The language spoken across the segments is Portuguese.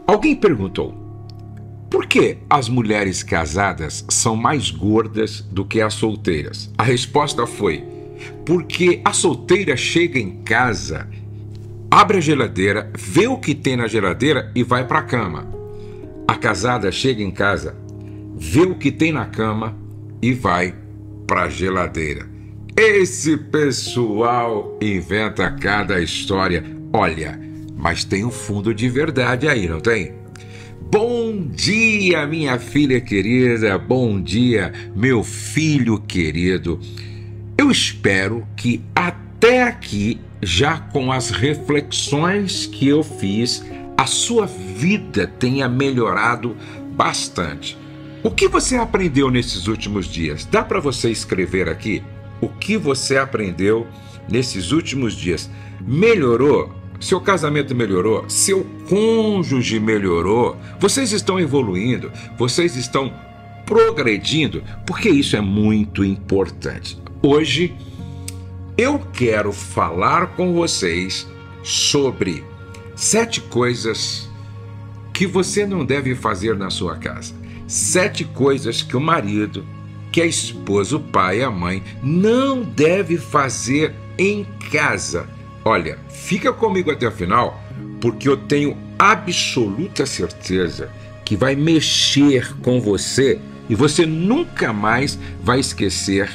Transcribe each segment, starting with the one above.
Alguém perguntou: por que as mulheres casadas são mais gordas do que as solteiras? A resposta foi: porque a solteira chega em casa, abre a geladeira, vê o que tem na geladeira e vai para a cama. A casada chega em casa, vê o que tem na cama e vai para a geladeira. Esse pessoal inventa cada história. Olha, mas tem um fundo de verdade aí, não tem? Bom dia, minha filha querida. Bom dia, meu filho querido. Eu espero que até aqui, já com as reflexões que eu fiz, a sua vida tenha melhorado bastante. O que você aprendeu nesses últimos dias? Dá para você escrever aqui o que você aprendeu nesses últimos dias? Melhorou? Seu casamento melhorou? Seu cônjuge melhorou? Vocês estão evoluindo? Vocês estão progredindo? Porque isso é muito importante. Hoje eu quero falar com vocês sobre 7 coisas que você não deve fazer na sua casa. 7 coisas que o marido, que a esposa, o pai e a mãe não deve fazer em casa. Olha, fica comigo até o final, porque eu tenho absoluta certeza que vai mexer com você e você nunca mais vai esquecer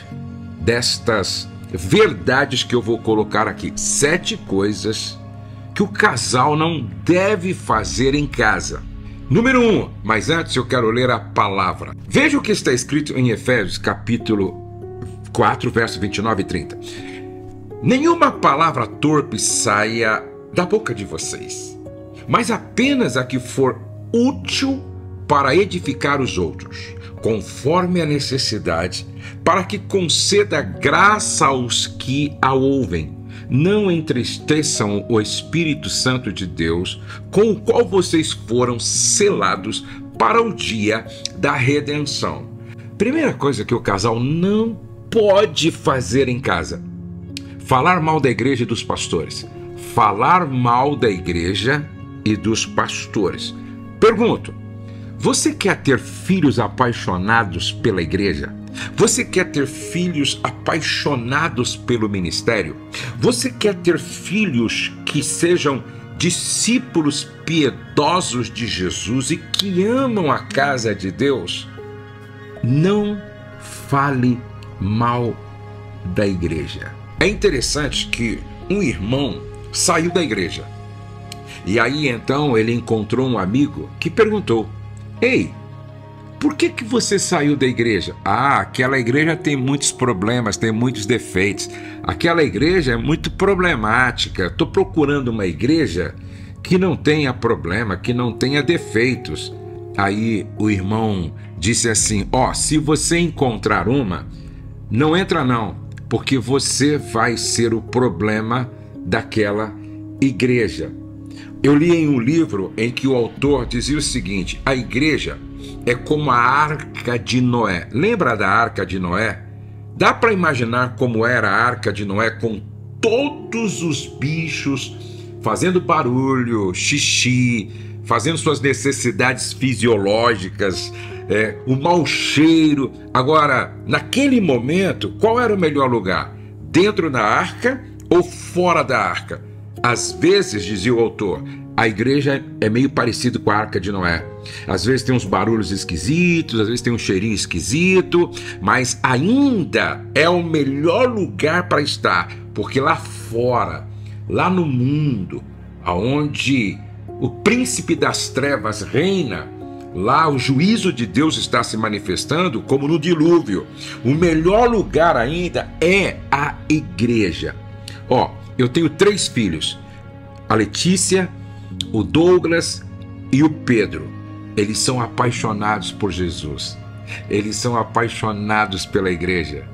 destas verdades que eu vou colocar aqui. 7 coisas que o casal não deve fazer em casa. Número 1, mas antes eu quero ler a palavra. Veja o que está escrito em Efésios capítulo 4, verso 29 e 30. Nenhuma palavra torpe saia da boca de vocês, mas apenas a que for útil para edificar os outros, conforme a necessidade, para que conceda graça aos que a ouvem. Não entristeçam o Espírito Santo de Deus, com o qual vocês foram selados para o dia da redenção. Primeira coisa que o casal não pode fazer em casa: falar mal da igreja e dos pastores. Falar mal da igreja e dos pastores. Pergunto: você quer ter filhos apaixonados pela igreja? Você quer ter filhos apaixonados pelo ministério? Você quer ter filhos que sejam discípulos piedosos de Jesus e que amam a casa de Deus? Não fale mal da igreja. É interessante que um irmão saiu da igreja. E aí então ele encontrou um amigo que perguntou: ei, por que você saiu da igreja? Ah, aquela igreja tem muitos problemas, tem muitos defeitos. Aquela igreja é muito problemática. Estou procurando uma igreja que não tenha problema, que não tenha defeitos. Aí o irmão disse assim: se você encontrar uma, não entra não, porque você vai ser o problema daquela igreja. Eu li em um livro em que o autor dizia o seguinte: a igreja é como a Arca de Noé. Lembra da Arca de Noé? Dá para imaginar como era a Arca de Noé, com todos os bichos fazendo barulho, xixi, fazendo suas necessidades fisiológicas, o mau cheiro. Agora, naquele momento, qual era o melhor lugar? Dentro da arca ou fora da arca? Às vezes, dizia o autor, a igreja é meio parecido com a Arca de Noé. Às vezes tem uns barulhos esquisitos, às vezes tem um cheirinho esquisito, mas ainda é o melhor lugar para estar, porque lá fora, lá no mundo, onde o príncipe das trevas reina, lá o juízo de Deus está se manifestando como no dilúvio. O melhor lugar ainda é a igreja. Eu tenho 3 filhos, a Letícia, o Douglas e o Pedro. Eles são apaixonados por Jesus. Eles são apaixonados pela igreja.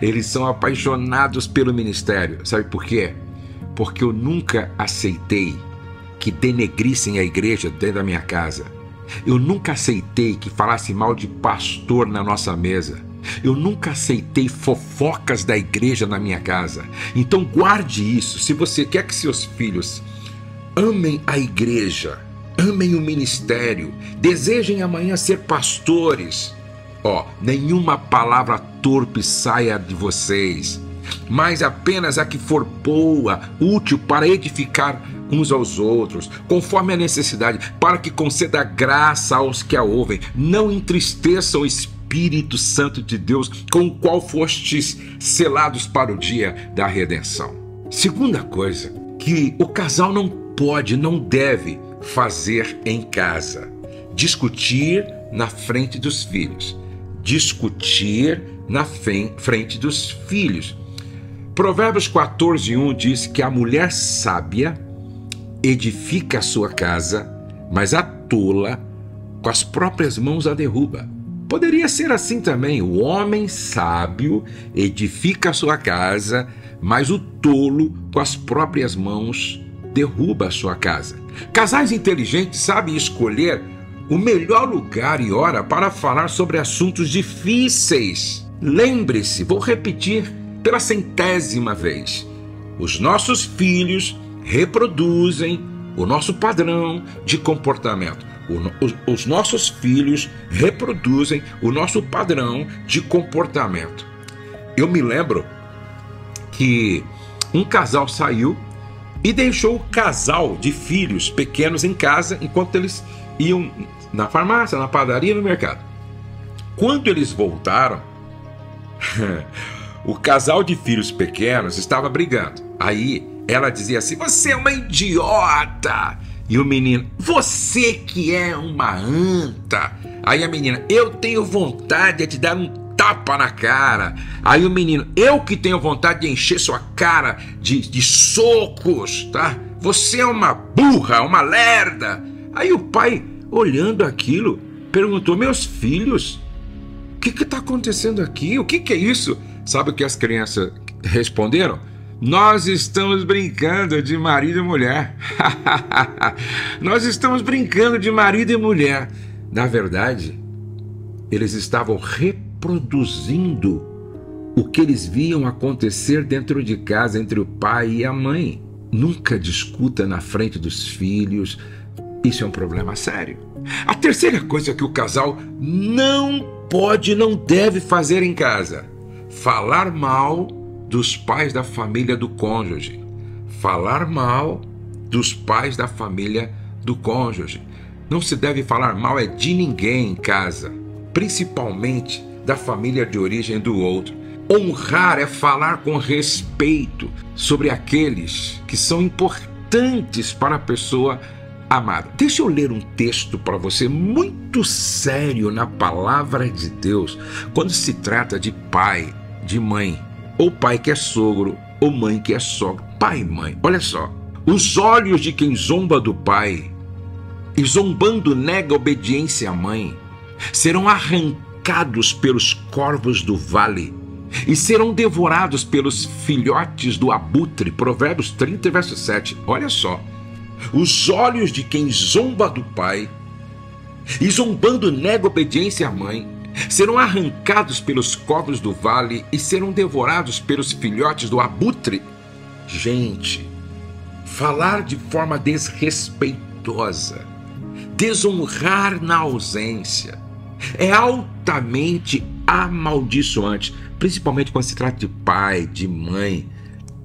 Eles são apaixonados pelo ministério. Sabe por quê? Porque eu nunca aceitei que denegrissem a igreja dentro da minha casa. Eu nunca aceitei que falasse mal de pastor na nossa mesa. Eu nunca aceitei fofocas da igreja na minha casa. Então guarde isso. Se você quer que seus filhos amem a igreja, amem o ministério, desejem amanhã ser pastores. Nenhuma palavra torpe saia de vocês, mas apenas a que for boa, útil para edificar uns aos outros, conforme a necessidade, para que conceda graça aos que a ouvem. Não entristeçam o Espírito Santo de Deus, com o qual fostes selados para o dia da redenção. Segunda coisa que o casal não pode, não deve fazer em casa: discutir na frente dos filhos. Discutir na frente dos filhos. Provérbios 14:1 diz que a mulher sábia edifica a sua casa, mas a tola com as próprias mãos a derruba. Poderia ser assim também: o homem sábio edifica a sua casa, mas o tolo com as próprias mãos derruba a sua casa. Casais inteligentes sabem escolher o melhor lugar e hora para falar sobre assuntos difíceis. Lembre-se, vou repetir pela 100ª vez: os nossos filhos reproduzem o nosso padrão de comportamento. Os nossos filhos reproduzem o nosso padrão de comportamento. Eu me lembro que um casal saiu e deixou o casal de filhos pequenos em casa enquanto eles iam na farmácia, na padaria, no mercado. Quando eles voltaram, o casal de filhos pequenos estava brigando. Aí ela dizia assim: você é uma idiota. E o menino: você que é uma anta. Aí a menina: eu tenho vontade de te dar um tapa na cara. Aí o menino: eu que tenho vontade de encher sua cara de socos, tá? Você é uma burra, uma lerda. Aí o pai, olhando aquilo, perguntou: meus filhos, o que está acontecendo aqui? O que é isso? Sabe o que as crianças responderam? Nós estamos brincando de marido e mulher. Nós estamos brincando de marido e mulher. Na verdade, eles estavam reproduzindo o que eles viam acontecer dentro de casa entre o pai e a mãe. Nunca discuta na frente dos filhos. Isso é um problema sério. A terceira coisa que o casal não pode, não deve fazer em casa: falar mal dos pais da família do cônjuge. Falar mal dos pais da família do cônjuge. Não se deve falar mal de ninguém em casa, principalmente da família de origem do outro. Honrar é falar com respeito sobre aqueles que são importantes para a pessoa amada. Deixa eu ler um texto para você muito sério na palavra de Deus, quando se trata de pai, de mãe, ou pai que é sogro, ou mãe que é sogra. Pai e mãe, olha só: os olhos de quem zomba do pai e zombando nega obediência à mãe serão arrancados pelos corvos do vale e serão devorados pelos filhotes do abutre. Provérbios 30, verso 7. Olha só: os olhos de quem zomba do pai e zombando nega obediência à mãe serão arrancados pelos corvos do vale e serão devorados pelos filhotes do abutre. Gente, falar de forma desrespeitosa, desonrar na ausência, é altamente amaldiçoante, principalmente quando se trata de pai, de mãe,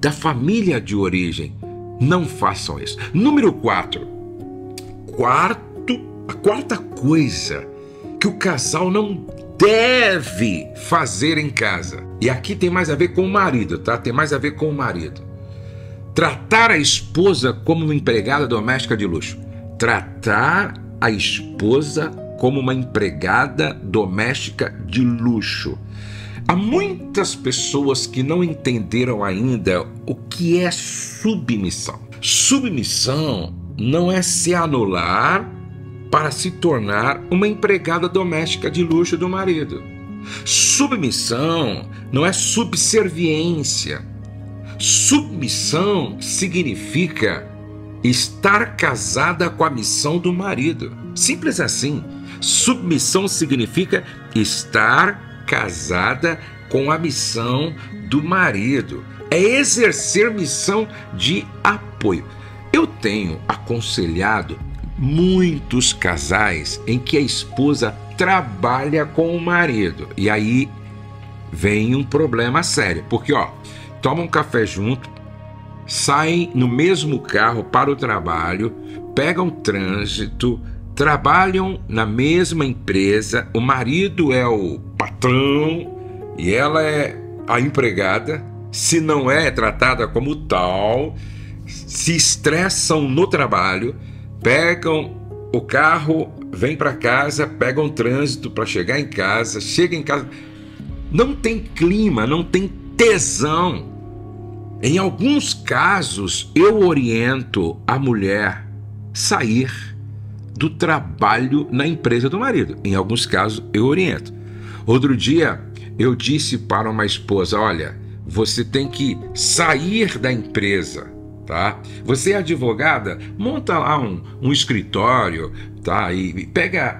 da família de origem. Não façam isso. Número 4. A quarta coisa que o casal não deve fazer em casa, e aqui tem mais a ver com o marido, tá? Tem mais a ver com o marido: tratar a esposa como uma empregada doméstica de luxo. Tratar a esposa como uma empregada doméstica de luxo. Há muitas pessoas que não entenderam ainda o que é submissão. Submissão não é se anular para se tornar uma empregada doméstica de luxo do marido. Submissão não é subserviência. Submissão significa estar casada com a missão do marido. Simples assim. Submissão significa estar casada com a missão do marido. É exercer missão de apoio. Eu tenho aconselhado muitos casais em que a esposa trabalha com o marido. E aí vem um problema sério, porque tomam um café junto, saem no mesmo carro para o trabalho, pegam trânsito, trabalham na mesma empresa, o marido é o patrão e ela é a empregada, se não é tratada como tal, se estressam no trabalho, pegam o carro, vêm para casa, pegam trânsito para chegar em casa, chegam em casa, não tem clima, não tem tesão. Em alguns casos, eu oriento a mulher sair do trabalho na empresa do marido. Em alguns casos, eu oriento. Outro dia, eu disse para uma esposa, olha, você tem que sair da empresa, tá? Você é advogada, monta lá um escritório, tá? E pega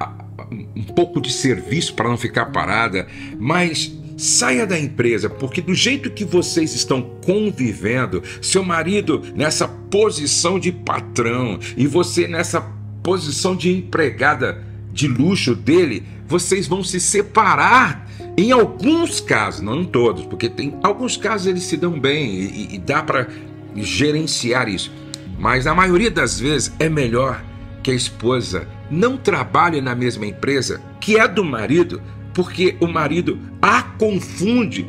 um pouco de serviço para não ficar parada, mas saia da empresa, porque do jeito que vocês estão convivendo, seu marido nessa posição de patrão e você nessa posição de empregada de luxo dele, vocês vão se separar. Em alguns casos, não em todos, porque tem alguns casos eles se dão bem e dá para gerenciar isso, mas a maioria das vezes é melhor que a esposa não trabalhe na mesma empresa que é do marido, porque o marido a confunde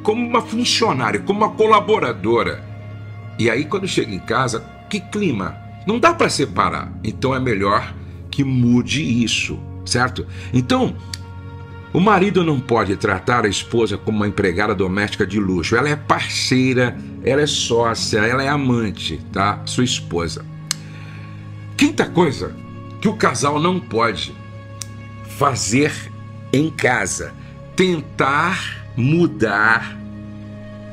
como uma funcionária, como uma colaboradora. E aí quando chega em casa, que clima? Não dá para separar. Então é melhor que mude isso, certo? Então, o marido não pode tratar a esposa como uma empregada doméstica de luxo. Ela é parceira, ela é sócia, ela é amante, tá? Sua esposa. Quinta coisa que o casal não pode fazer em casa: tentar mudar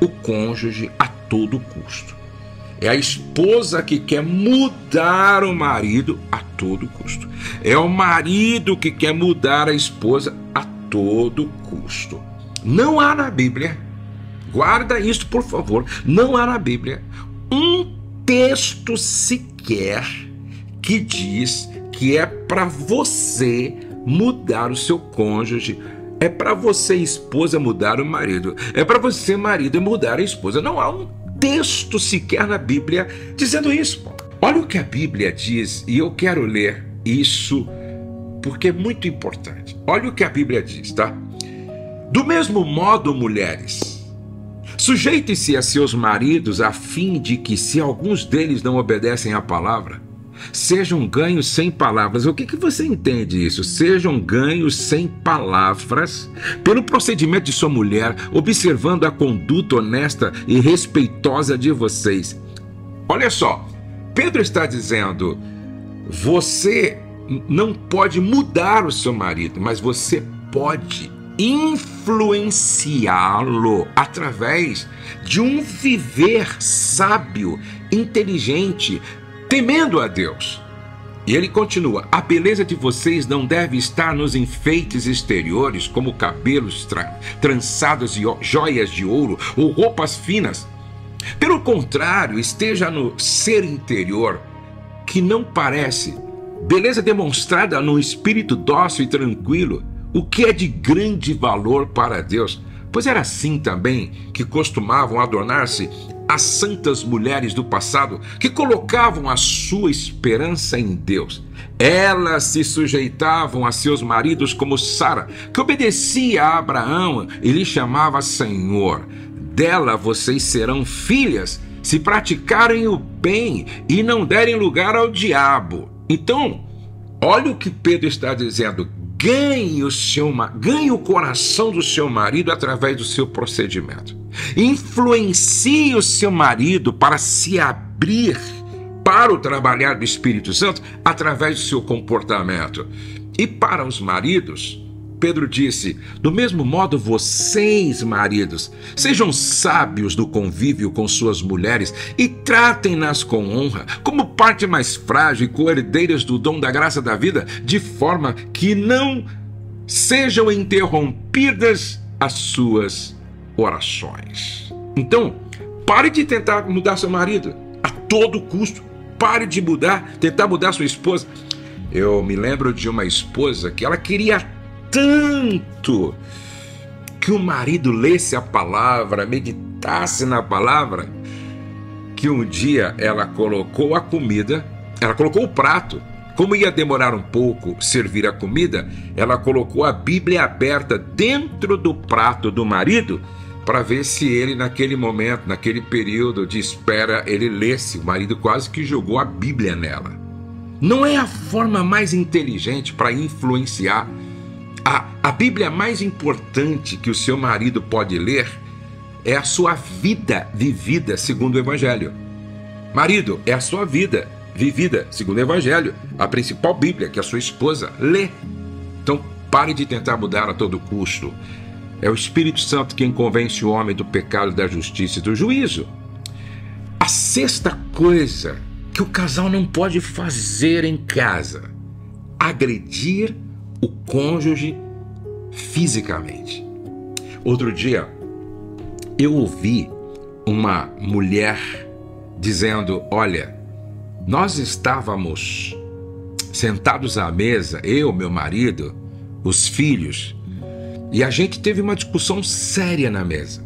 o cônjuge a todo custo. É a esposa que quer mudar o marido a todo custo. É o marido que quer mudar a esposa a todo custo. Não há na Bíblia, guarda isso por favor, não há na Bíblia um texto sequer que diz que é para você mudar o seu cônjuge, é para você, esposa, mudar o marido, é para você, marido, mudar a esposa. Não há um texto sequer na Bíblia dizendo isso. Olha o que a Bíblia diz, e eu quero ler isso porque é muito importante. Olha o que a Bíblia diz, tá? Do mesmo modo, mulheres, sujeitem-se a seus maridos, a fim de que, se alguns deles não obedecem à palavra, sejam ganhos sem palavras. O que você entende isso? Sejam ganhos sem palavras pelo procedimento de sua mulher, observando a conduta honesta e respeitosa de vocês. Olha só, Pedro está dizendo, você não pode mudar o seu marido, mas você pode influenciá-lo através de um viver sábio, inteligente, temendo a Deus. E ele continua, a beleza de vocês não deve estar nos enfeites exteriores, como cabelos trançados e joias de ouro ou roupas finas. Pelo contrário, esteja no ser interior, que não parece, beleza demonstrada no espírito dócil e tranquilo, o que é de grande valor para Deus. Pois era assim também que costumavam adornar-se as santas mulheres do passado, que colocavam a sua esperança em Deus. Elas se sujeitavam a seus maridos como Sara, que obedecia a Abraão e lhe chamava Senhor. Dela vocês serão filhas, se praticarem o bem e não derem lugar ao diabo. Então, olha o que Pedro está dizendo. Ganhe o coração do seu marido através do seu procedimento. Influencie o seu marido para se abrir para o trabalhar do Espírito Santo através do seu comportamento. E para os maridos, Pedro disse, do mesmo modo vocês, maridos, sejam sábios no convívio com suas mulheres e tratem-nas com honra, como parte mais frágil e co-herdeiras do dom da graça da vida, de forma que não sejam interrompidas as suas orações. Então, pare de tentar mudar seu marido a todo custo. pare de tentar mudar sua esposa. Eu me lembro de uma esposa que ela queria tanto que o marido lesse a palavra, meditasse na palavra, que um dia ela colocou a comida, ela colocou o prato. Como ia demorar um pouco servir a comida, ela colocou a Bíblia aberta dentro do prato do marido para ver se ele, naquele momento, naquele período de espera, ele lesse. O marido quase que jogou a Bíblia nela. Não é a forma mais inteligente para influenciar? A Bíblia mais importante que o seu marido pode ler é a sua vida vivida segundo o Evangelho. Marido, é a sua vida vivida segundo o Evangelho, a principal Bíblia que a sua esposa lê. Então pare de tentar mudar a todo custo. É o Espírito Santo quem convence o homem do pecado, da justiça e do juízo. A sexta coisa que o casal não pode fazer em casa: agredir o cônjuge fisicamente. Outro dia eu ouvi uma mulher dizendo: olha, nós estávamos sentados à mesa, eu, meu marido, os filhos, e a gente teve uma discussão séria na mesa.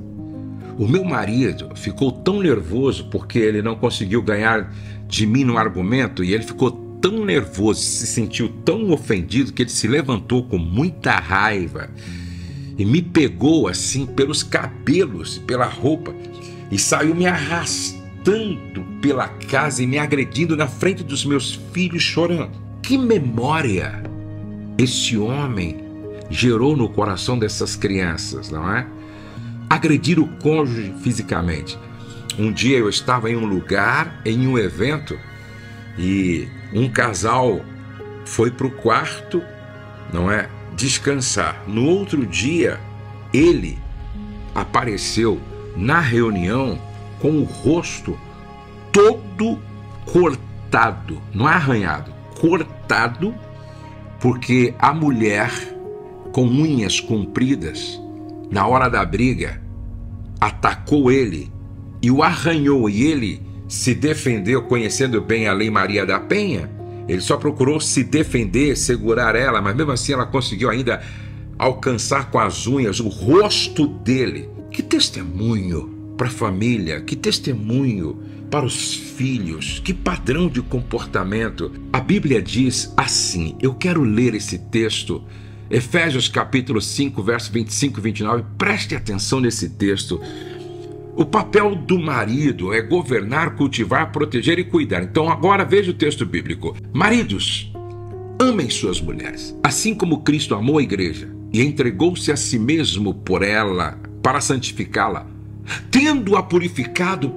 O meu marido ficou tão nervoso porque ele não conseguiu ganhar de mim no argumento, e ele ficou tão nervoso, se sentiu tão ofendido, que ele se levantou com muita raiva e me pegou assim pelos cabelos, pela roupa, e saiu me arrastando pela casa e me agredindo na frente dos meus filhos, chorando. Que memória esse homem gerou no coração dessas crianças, não é? Agredir o cônjuge fisicamente. Um dia eu estava em um lugar, em um evento, e um casal foi para o quarto, não é, descansar. No outro dia, ele apareceu na reunião com o rosto todo cortado, não é arranhado, cortado, porque a mulher com unhas compridas, na hora da briga, atacou ele e o arranhou, e ele se defendeu, conhecendo bem a Lei Maria da Penha. Ele só procurou se defender, segurar ela, mas mesmo assim ela conseguiu ainda alcançar com as unhas o rosto dele. Que testemunho para a família, que testemunho para os filhos, que padrão de comportamento. A Bíblia diz assim, eu quero ler esse texto, Efésios capítulo 5, verso 25 e 29, preste atenção nesse texto. O papel do marido é governar, cultivar, proteger e cuidar. Então agora veja o texto bíblico. Maridos, amem suas mulheres, assim como Cristo amou a igreja e entregou-se a si mesmo por ela, para santificá-la, tendo-a purificado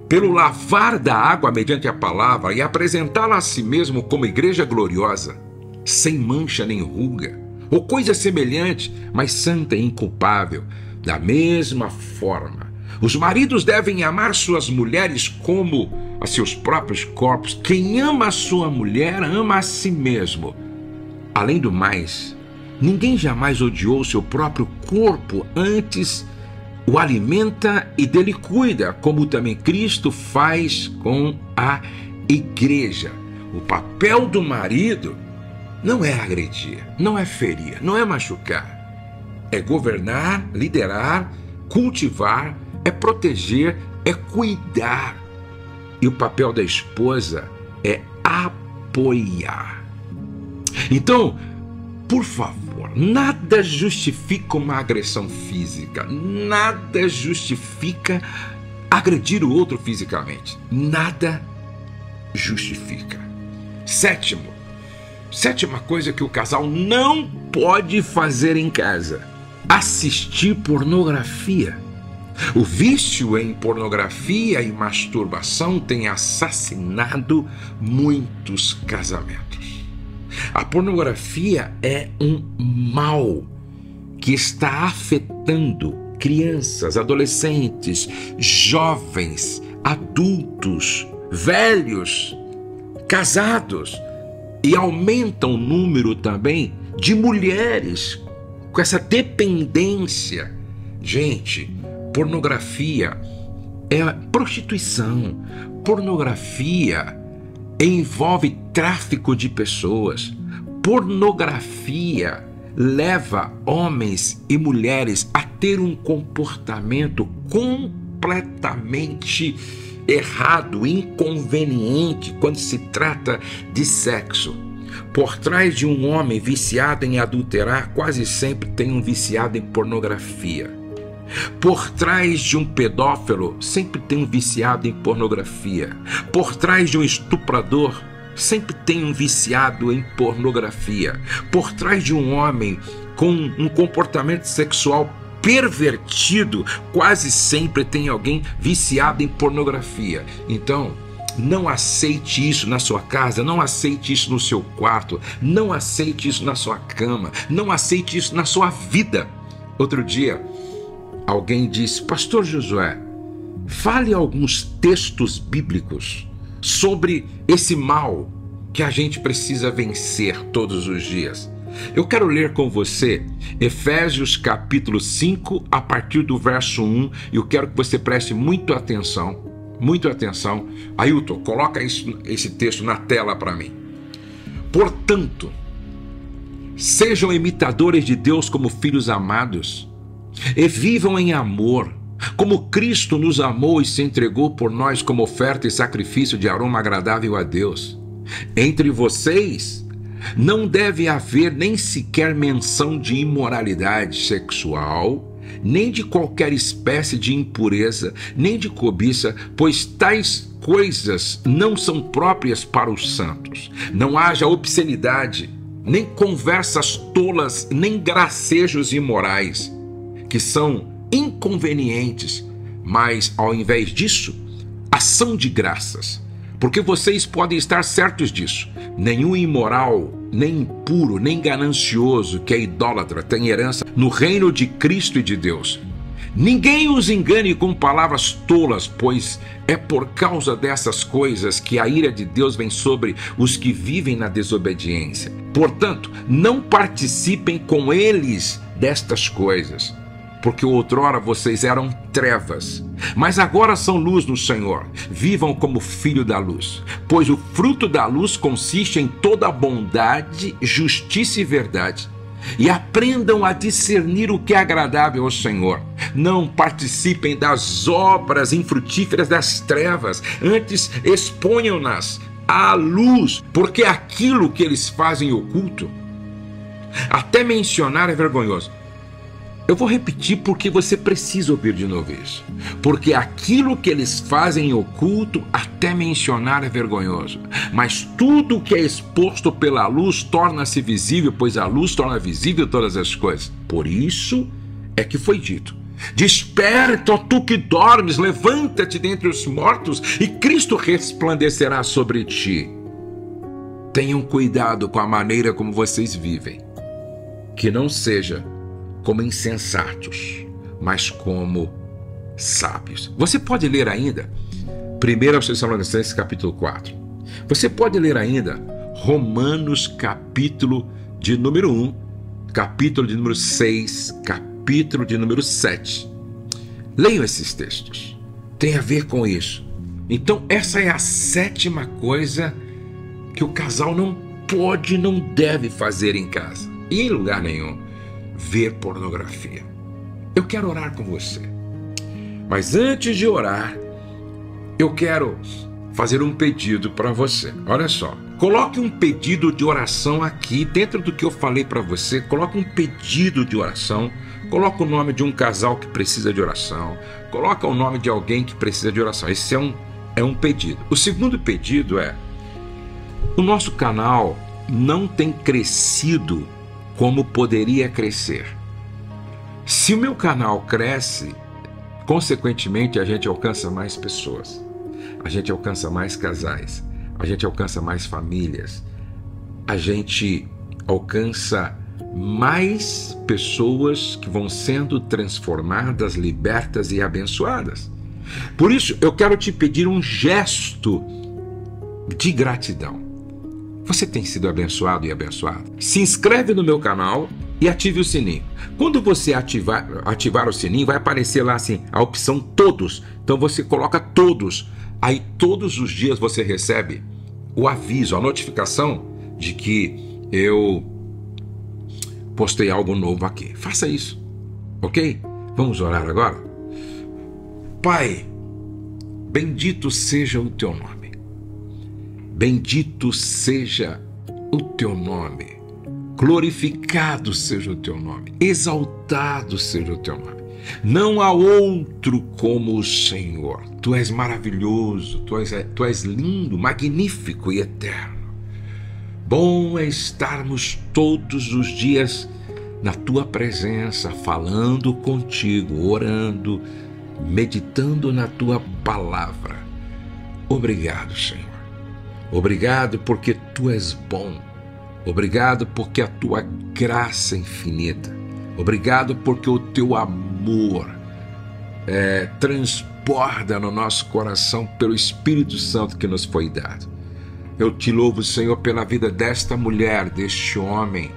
pelo lavar da água mediante a palavra, e apresentá-la a si mesmo como igreja gloriosa, sem mancha nem ruga, ou coisa semelhante, mas santa e inculpável. Da mesma forma, os maridos devem amar suas mulheres como a seus próprios corpos. Quem ama a sua mulher, ama a si mesmo. Além do mais, ninguém jamais odiou seu próprio corpo, antes o alimenta e dele cuida, como também Cristo faz com a igreja. O papel do marido não é agredir, não é ferir, não é machucar. É governar, liderar, cultivar, é proteger, é cuidar. E o papel da esposa é apoiar. Então, por favor, nada justifica uma agressão física, nada justifica agredir o outro fisicamente, nada justifica. Sétima coisa que o casal não pode fazer em casa: assistir pornografia. O vício em pornografia e masturbação tem assassinado muitos casamentos. A pornografia é um mal que está afetando crianças, adolescentes, jovens, adultos, velhos, casados, e aumenta o número também de mulheres com essa dependência. Gente, pornografia é prostituição, pornografia envolve tráfico de pessoas. Pornografia leva homens e mulheres a ter um comportamento completamente errado, inconveniente quando se trata de sexo. Por trás de um homem viciado em adulterar, quase sempre tem um viciado em pornografia. Por trás de um pedófilo, sempre tem um viciado em pornografia. Por trás de um estuprador, sempre tem um viciado em pornografia. Por trás de um homem com um comportamento sexual pervertido, quase sempre tem alguém viciado em pornografia. Então, não aceite isso na sua casa, não aceite isso no seu quarto, não aceite isso na sua cama, não aceite isso na sua vida. Outro dia, alguém disse: Pastor Josué, fale alguns textos bíblicos sobre esse mal que a gente precisa vencer todos os dias. Eu quero ler com você Efésios capítulo 5, a partir do verso 1, e eu quero que você preste muita atenção. Ailton, coloca esse texto na tela para mim. Portanto, sejam imitadores de Deus como filhos amados, e vivam em amor, como Cristo nos amou e se entregou por nós como oferta e sacrifício de aroma agradável a Deus. Entre vocês não deve haver nem sequer menção de imoralidade sexual, nem de qualquer espécie de impureza, nem de cobiça, pois tais coisas não são próprias para os santos. Não haja obscenidade, nem conversas tolas, nem gracejos imorais, que são inconvenientes, mas ao invés disso, ação de graças. Porque vocês podem estar certos disso: nenhum imoral, nem impuro, nem ganancioso, que é idólatra, tem herança no reino de Cristo e de Deus. Ninguém os engane com palavras tolas, pois é por causa dessas coisas que a ira de Deus vem sobre os que vivem na desobediência. Portanto, não participem com eles destas coisas, porque outrora vocês eram trevas, mas agora são luz no Senhor. Vivam como filho da luz, pois o fruto da luz consiste em toda bondade, justiça e verdade. E aprendam a discernir o que é agradável ao Senhor. Não participem das obras infrutíferas das trevas, antes exponham-nas à luz, porque aquilo que eles fazem oculto, até mencionar é vergonhoso. Eu vou repetir porque você precisa ouvir de novo isso. Porque aquilo que eles fazem em oculto, até mencionar é vergonhoso. Mas tudo que é exposto pela luz torna-se visível, pois a luz torna visível todas as coisas. Por isso é que foi dito: desperta, ó tu que dormes, levanta-te dentre os mortos e Cristo resplandecerá sobre ti. Tenham cuidado com a maneira como vocês vivem, que não seja como insensatos, mas como sábios. Você pode ler ainda 1 Tessalonicenses capítulo 4. Você pode ler ainda Romanos capítulo de número 1, capítulo de número 6, capítulo de número 7. Leiam esses textos. Tem a ver com isso. Então essa é a 7ª coisa que o casal não pode, não deve fazer em casa e em lugar nenhum: ver pornografia. Eu quero orar com você, mas antes de orar, eu quero fazer um pedido para você. Olha só, coloque um pedido de oração aqui, dentro do que eu falei para você. Coloque um pedido de oração, coloque o nome de um casal que precisa de oração, coloque o nome de alguém que precisa de oração. Esse é um pedido. O segundo pedido é: o nosso canal não tem crescido como poderia crescer. Se o meu canal cresce, consequentemente a gente alcança mais pessoas, a gente alcança mais casais, a gente alcança mais famílias, a gente alcança mais pessoas que vão sendo transformadas, libertas e abençoadas. Por isso eu quero te pedir um gesto de gratidão. Você tem sido abençoado e abençoado? Se inscreve no meu canal e ative o sininho. Quando você ativar o sininho, vai aparecer lá assim a opção todos. Então você coloca todos. Aí todos os dias você recebe o aviso, a notificação de que eu postei algo novo aqui. Faça isso, ok? Vamos orar agora? Pai, bendito seja o teu nome. Bendito seja o teu nome. Glorificado seja o teu nome. Exaltado seja o teu nome. Não há outro como o Senhor. Tu és maravilhoso, tu és lindo, magnífico e eterno. Bom é estarmos todos os dias na tua presença, falando contigo, orando, meditando na tua palavra. Obrigado, Senhor. Obrigado porque tu és bom. Obrigado porque a tua graça é infinita. Obrigado porque o teu amor transborda no nosso coração pelo Espírito Santo que nos foi dado. Eu te louvo, Senhor, pela vida desta mulher, deste homem.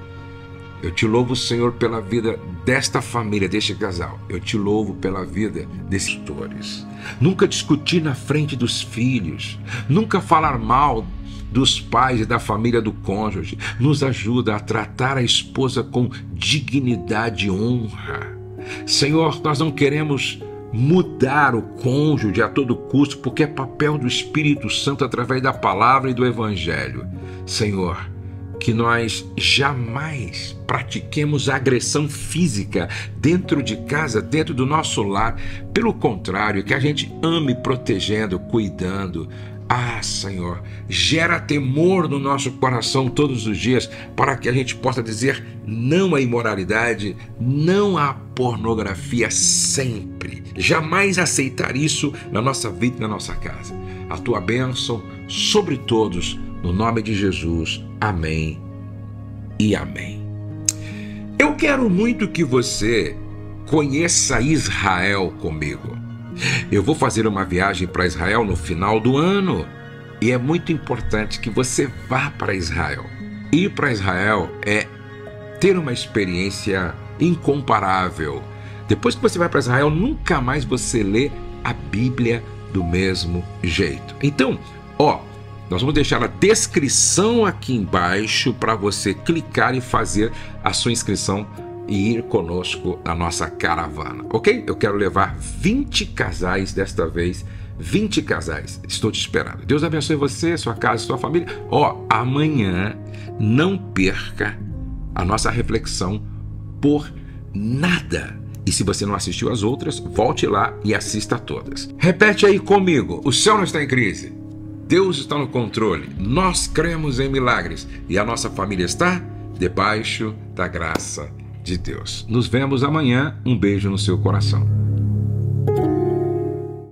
Eu te louvo, Senhor, pela vida desta família, deste casal. Eu te louvo pela vida desses pastores. Nunca discutir na frente dos filhos. Nunca falar mal dos pais e da família do cônjuge. Nos ajuda a tratar a esposa com dignidade e honra. Senhor, nós não queremos mudar o cônjuge a todo custo, porque é papel do Espírito Santo através da palavra e do Evangelho. Senhor, que nós jamais pratiquemos agressão física dentro de casa, dentro do nosso lar. Pelo contrário, que a gente ame protegendo, cuidando. Ah, Senhor, gera temor no nosso coração todos os dias para que a gente possa dizer não à imoralidade, não à pornografia sempre. Jamais aceitar isso na nossa vida e na nossa casa. A tua bênção sobre todos, no nome de Jesus. Amém e amém. Eu quero muito que você conheça Israel comigo. Eu vou fazer uma viagem para Israel no final do ano e é muito importante que você vá para Israel. Ir para Israel é ter uma experiência incomparável. Depois que você vai para Israel, nunca mais você lê a Bíblia do mesmo jeito. Então, nós vamos deixar a descrição aqui embaixo para você clicar e fazer a sua inscrição e ir conosco na nossa caravana, ok? Eu quero levar 20 casais desta vez, 20 casais. Estou te esperando. Deus abençoe você, sua casa, sua família. Amanhã não perca a nossa reflexão por nada. E se você não assistiu às outras, volte lá e assista a todas. Repete aí comigo: o céu não está em crise. Deus está no controle. Nós cremos em milagres e a nossa família está debaixo da graça de Deus. Nos vemos amanhã. Um beijo no seu coração.